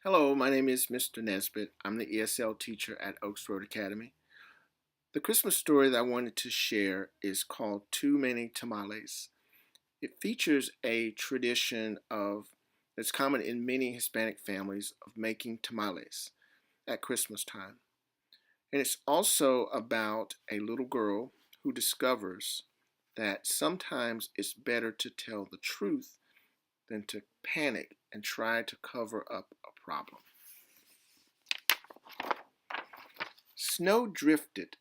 Hello, my name is Mr. Nesbitt. I'm the ESL teacher at Oaks Road Academy. The Christmas story that I wanted to share is called Too Many Tamales. It features a tradition that's common in many Hispanic families of making tamales at Christmas time. And it's also about a little girl who discovers that sometimes it's better to tell the truth than to panic and try to cover up a problem. Snow drifted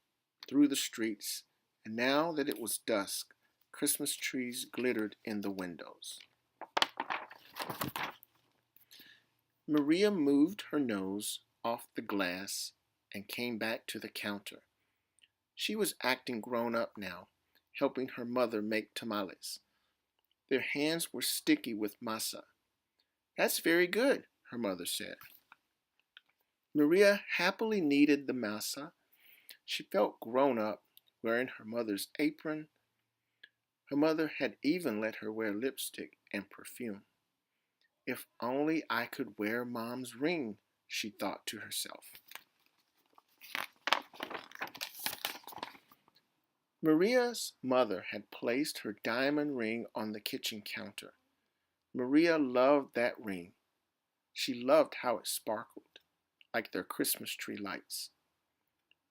through the streets, and now that it was dusk, Christmas trees glittered in the windows. Maria moved her nose off the glass and came back to the counter. She was acting grown up now, helping her mother make tamales. Their hands were sticky with masa. "That's very good," her mother said. Maria happily kneaded the masa. She felt grown up, wearing her mother's apron. Her mother had even let her wear lipstick and perfume. "If only I could wear Mom's ring," she thought to herself. Maria's mother had placed her diamond ring on the kitchen counter. Maria loved that ring. She loved how it sparkled, like their Christmas tree lights.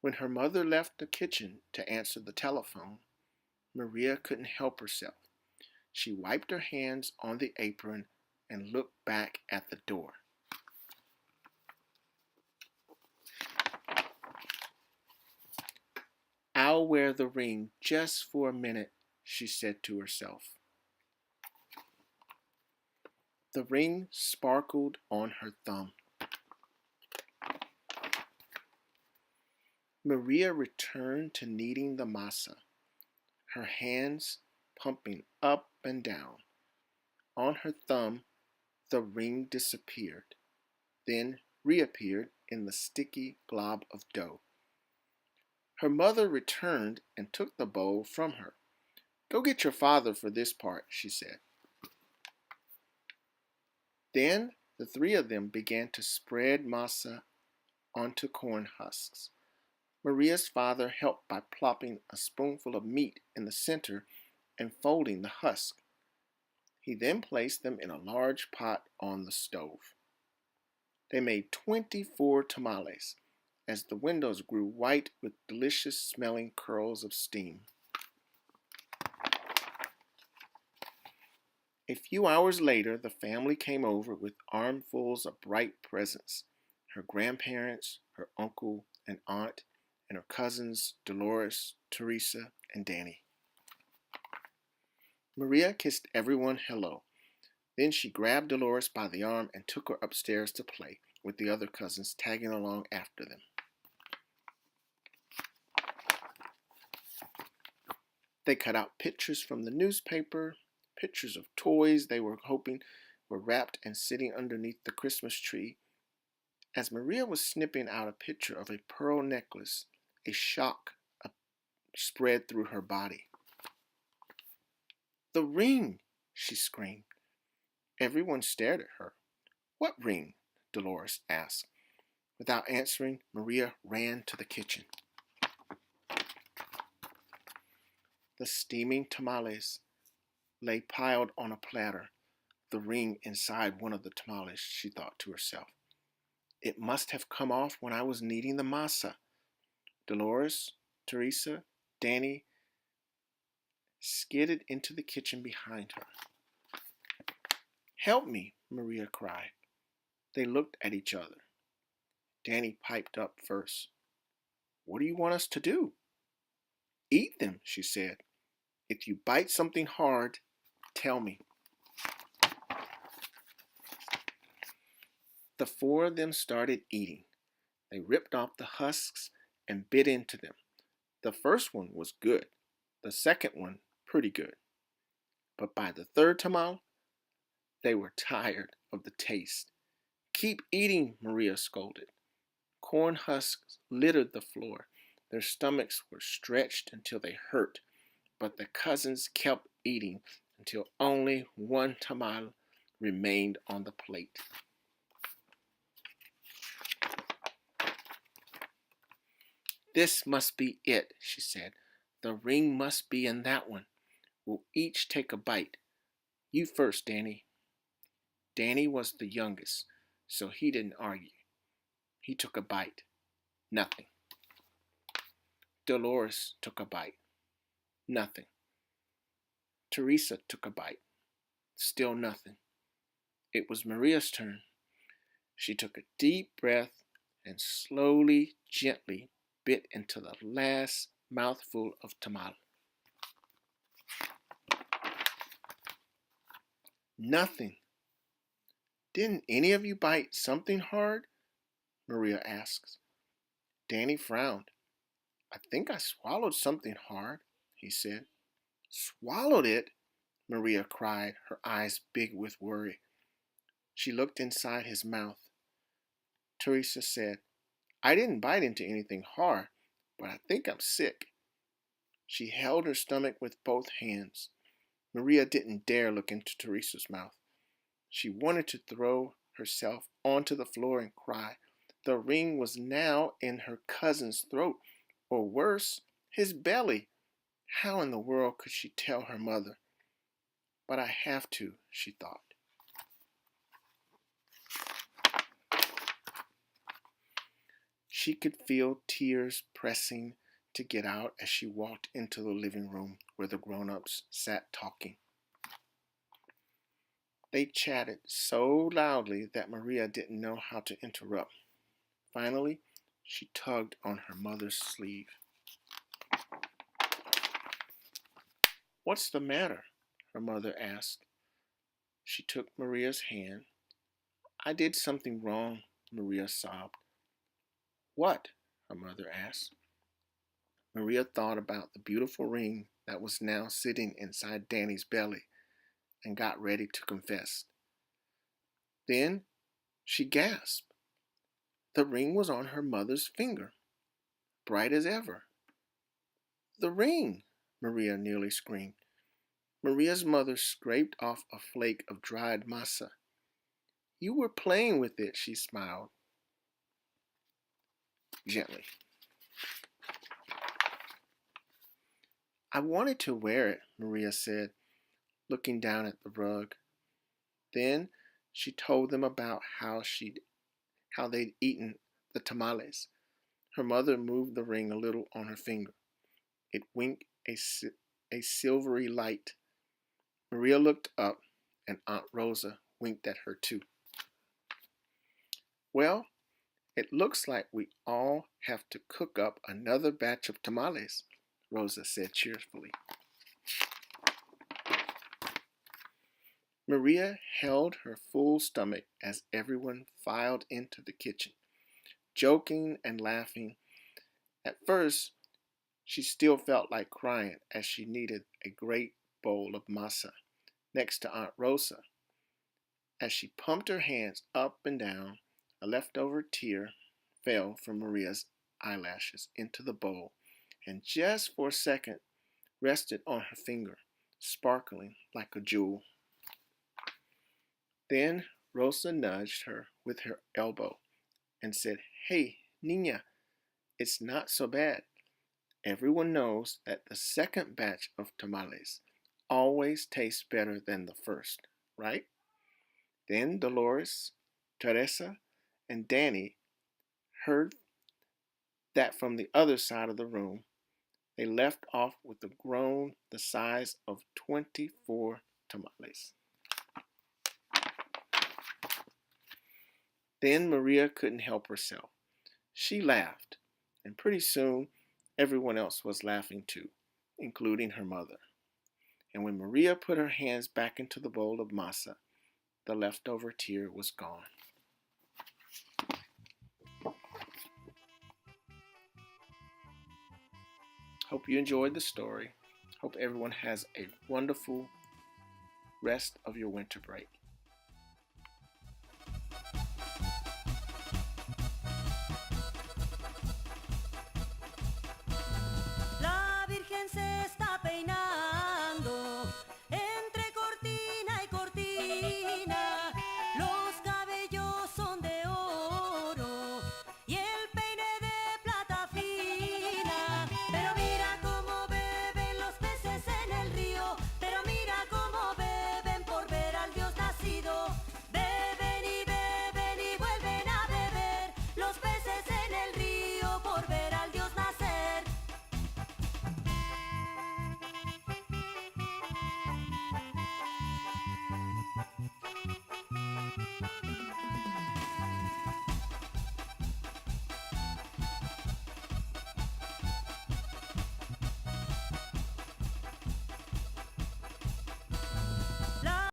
When her mother left the kitchen to answer the telephone, Maria couldn't help herself. She wiped her hands on the apron and looked back at the door. "I'll wear the ring just for a minute," she said to herself. The ring sparkled on her thumb. Maria returned to kneading the masa, her hands pumping up and down. On her thumb, the ring disappeared, then reappeared in the sticky glob of dough. Her mother returned and took the bowl from her. "Go get your father for this part," she said. Then the three of them began to spread masa onto corn husks. Maria's father helped by plopping a spoonful of meat in the center and folding the husk. He then placed them in a large pot on the stove. They made 24 tamales as the windows grew white with delicious smelling curls of steam. A few hours later, the family came over with armfuls of bright presents. Her grandparents, her uncle and aunt, and her cousins Dolores, Teresa, and Danny. Maria kissed everyone hello. Then she grabbed Dolores by the arm and took her upstairs to play, with the other cousins tagging along after them. They cut out pictures from the newspaper, pictures of toys they were hoping were wrapped and sitting underneath the Christmas tree. As Maria was snipping out a picture of a pearl necklace, a shock spread through her body. "The ring!" she screamed. Everyone stared at her. "What ring?" Dolores asked. Without answering, Maria ran to the kitchen. The steaming tamales lay piled on a platter, the ring inside one of the tamales, she thought to herself. "It must have come off when I was kneading the masa." Dolores, Teresa, Danny skidded into the kitchen behind her. "Help me," Maria cried. They looked at each other. Danny piped up first. "What do you want us to do?" "Eat them," she said. "If you bite something hard, tell me." The four of them started eating. They ripped off the husks and bit into them. The first one was good. The second one, pretty good. But by the third tamal, they were tired of the taste. "Keep eating," Maria scolded. Corn husks littered the floor. Their stomachs were stretched until they hurt, but the cousins kept eating until only one tamal remained on the plate. "This must be it," she said. "The ring must be in that one. We'll each take a bite. You first, Danny." Danny was the youngest, so he didn't argue. He took a bite. Nothing. Dolores took a bite. Nothing. Teresa took a bite. Still nothing. It was Maria's turn. She took a deep breath and slowly, gently bit into the last mouthful of tamale. Nothing. "Didn't any of you bite something hard?" Maria asked. Danny frowned. "I think I swallowed something hard," he said. "Swallowed it?" Maria cried, her eyes big with worry. She looked inside his mouth. Teresa said, "I didn't bite into anything hard, but I think I'm sick." She held her stomach with both hands. Maria didn't dare look into Teresa's mouth. She wanted to throw herself onto the floor and cry. The ring was now in her cousin's throat, or worse, his belly. How in the world could she tell her mother? "But I have to," she thought. She could feel tears pressing to get out as she walked into the living room where the grown-ups sat talking. They chatted so loudly that Maria didn't know how to interrupt. Finally, she tugged on her mother's sleeve. "What's the matter?" her mother asked. She took Maria's hand. "I did something wrong," Maria sobbed. "What?" her mother asked. Maria thought about the beautiful ring that was now sitting inside Danny's belly and got ready to confess. Then she gasped. The ring was on her mother's finger, bright as ever. "The ring!" Maria nearly screamed. Maria's mother scraped off a flake of dried masa. "You were playing with it," she smiled gently. "I wanted to wear it," Maria said, looking down at the rug. Then she told them about how they'd eaten the tamales. Her mother moved the ring a little on her finger. It winked a silvery light. Maria looked up, and Aunt Rosa winked at her too. "Well, it looks like we all have to cook up another batch of tamales," Rosa said cheerfully. Maria held her full stomach as everyone filed into the kitchen, joking and laughing. At first, she still felt like crying as she needed a great bowl of masa next to Aunt Rosa. As she pumped her hands up and down, a leftover tear fell from Maria's eyelashes into the bowl and just for a second rested on her finger, sparkling like a jewel. Then Rosa nudged her with her elbow and said, "Hey, Nina, it's not so bad. Everyone knows that the second batch of tamales always tastes better than the first, right?" Then Dolores, Teresa, and Danny heard that from the other side of the room. They left off with a groan the size of 24 tamales. Then Maria couldn't help herself. She laughed, and pretty soon everyone else was laughing too, including her mother. And when Maria put her hands back into the bowl of masa, the leftover tear was gone. Hope you enjoyed the story. Hope everyone has a wonderful rest of your winter break.